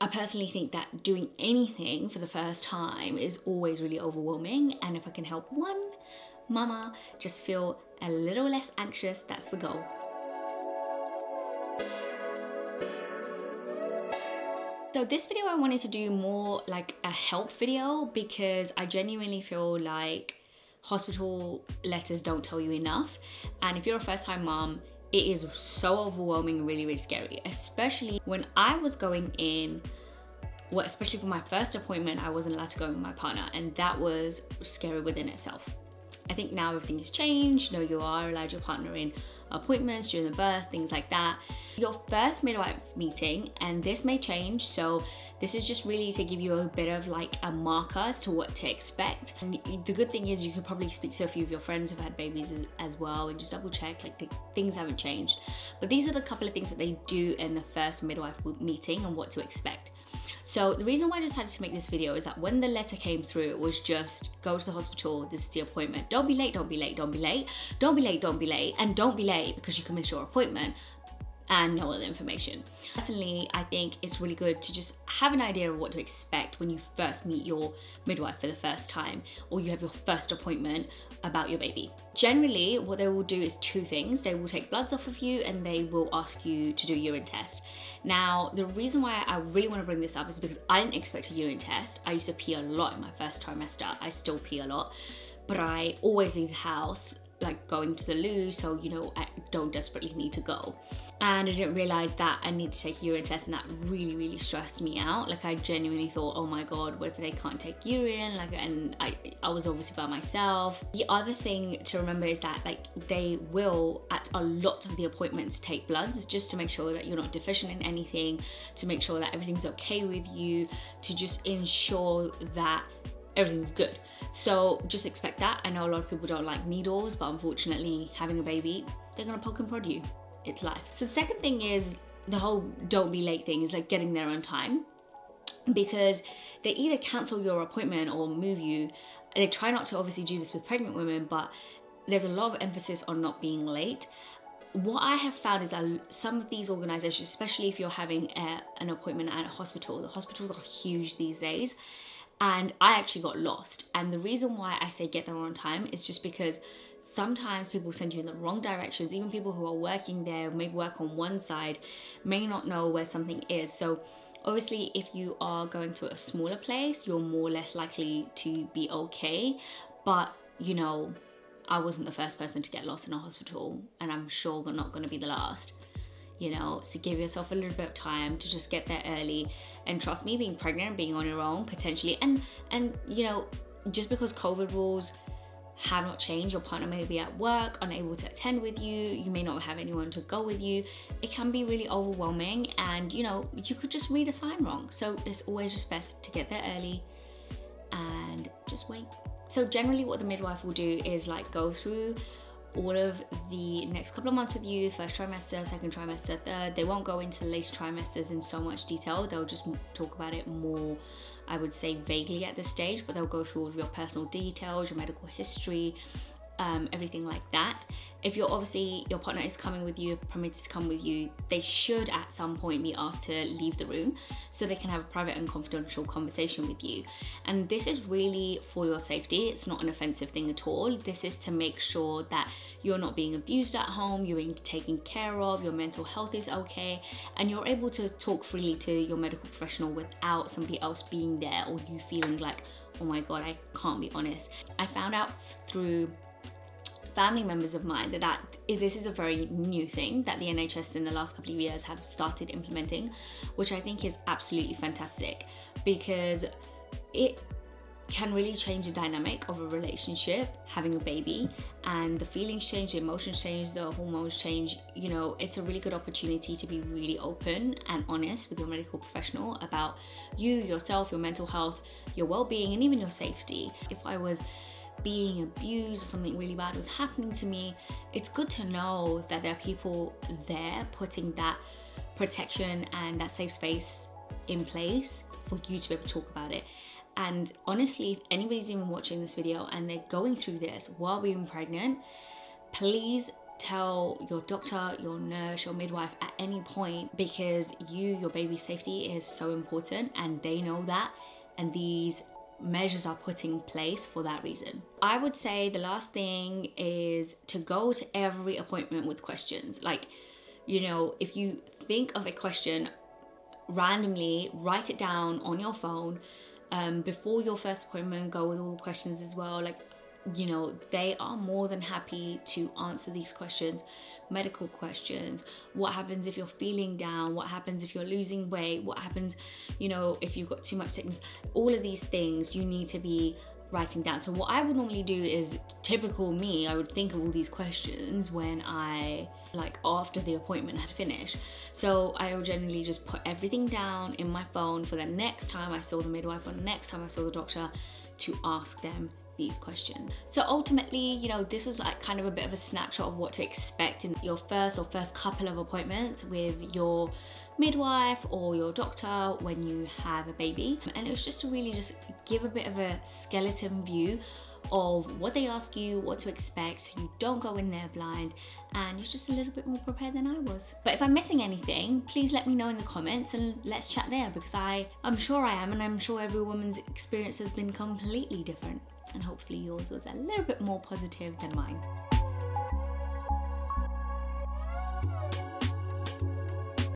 I personally think that doing anything for the first time is always really overwhelming, and if I can help one mama just feel a little less anxious, that's the goal. So this video I wanted to do more like a help video, because I genuinely feel like hospital letters don't tell you enough, and if you're a first-time mom, it is so overwhelming and really, really scary, especially when I was going in. Well, especially for my first appointment, I wasn't allowed to go with my partner, and that was scary within itself. I think now everything has changed. You know, you are allowed your partner in appointments during the birth, things like that. Your first midwife meeting, and this may change, so this is just really to give you a bit of like a marker as to what to expect. And the good thing is you could probably speak to a few of your friends who've had babies as well, and just double check like things haven't changed. But these are the couple of things that they do in the first midwife meeting and what to expect. So the reason why I decided to make this video is that when the letter came through, it was just go to the hospital, this is the appointment. Don't be late, don't be late, don't be late, don't be late, don't be late, and don't be late because you can miss your appointment, and no other information. Personally, I think it's really good to just have an idea of what to expect when you first meet your midwife for the first time, or you have your first appointment about your baby. Generally, what they will do is two things. They will take bloods off of you, and they will ask you to do a urine test. Now, the reason why I really want to bring this up is because I didn't expect a urine test. I used to pee a lot in my first trimester. I still pee a lot, but I always leave the house like going to the loo, so you know, I don't desperately need to go. And I didn't realize that I need to take a urine test, and that really, really stressed me out. Like I genuinely thought, oh my God, what if they can't take urine? Like, and I was obviously by myself. The other thing to remember is that like they will at a lot of the appointments take bloods just to make sure that you're not deficient in anything, to make sure that everything's okay with you, to just ensure that everything's good. So just expect that. I know a lot of people don't like needles, but unfortunately having a baby, they're gonna poke and prod you. It's life. So the second thing is the whole don't be late thing, is like getting there on time, because they either cancel your appointment or move you. They try not to obviously do this with pregnant women, but there's a lot of emphasis on not being late. What I have found is that some of these organizations, especially if you're having an appointment at a hospital, the hospitals are huge these days, and I actually got lost. And the reason why I say get there on time is just because sometimes people send you in the wrong directions. Even people who are working there, maybe work on one side, may not know where something is. So obviously if you are going to a smaller place, you're more or less likely to be okay. But you know, I wasn't the first person to get lost in a hospital, and I'm sure we're not going to be the last. You know, so give yourself a little bit of time to just get there early. And trust me, being pregnant, being on your own potentially, and you know, just because COVID rules have not changed, your partner may be at work, unable to attend with you, you may not have anyone to go with you, it can be really overwhelming, and you know, you could just read a sign wrong. So it's always just best to get there early and just wait. So generally what the midwife will do is like go through all of the next couple of months with you, first trimester, second trimester, third. They won't go into the later trimesters in so much detail. They'll just talk about it more, I would say, vaguely at this stage, but they'll go through all of your personal details, your medical history, everything like that. If you're obviously, your partner is coming with you, permitted to come with you, they should at some point be asked to leave the room so they can have a private and confidential conversation with you. And this is really for your safety. It's not an offensive thing at all. This is to make sure that you're not being abused at home, you're being taken care of, your mental health is okay, and you're able to talk freely to your medical professional without somebody else being there or you feeling like, oh my God, I can't be honest. I found out through family members of mine that this is a very new thing that the NHS in the last couple of years have started implementing, which I think is absolutely fantastic, because it can really change the dynamic of a relationship, having a baby, and the feelings change, the emotions change, the hormones change. You know, it's a really good opportunity to be really open and honest with your medical professional about you, yourself, your mental health, your well-being, and even your safety. If I was being abused or something really bad was happening to me, it's good to know that there are people there putting that protection and that safe space in place for you to be able to talk about it. And honestly, if anybody's even watching this video and they're going through this while being pregnant, please tell your doctor, your nurse, your midwife at any point, because your baby's safety is so important and they know that, and these measures are put in place for that reason. I would say the last thing is to go to every appointment with questions. Like, you know, if you think of a question randomly, write it down on your phone before your first appointment. Go with all the questions as well. Like, you know, they are more than happy to answer these questions, medical questions. What happens if you're feeling down? What happens if you're losing weight? What happens, you know, if you've got too much sickness? All of these things you need to be writing down. So what I would normally do is, typical me, I would think of all these questions when after the appointment had finished. So I would generally just put everything down in my phone for the next time I saw the midwife or the next time I saw the doctor to ask them these questions. So ultimately, you know, this was like kind of a bit of a snapshot of what to expect in your first couple of appointments with your midwife or your doctor when you have a baby. And it was just to really just give a bit of a skeleton view of what they ask you, what to expect, so you don't go in there blind and you're just a little bit more prepared than I was. But if I'm missing anything, please let me know in the comments and let's chat there, because I'm sure I am, and I'm sure every woman's experience has been completely different, and hopefully yours was a little bit more positive than mine.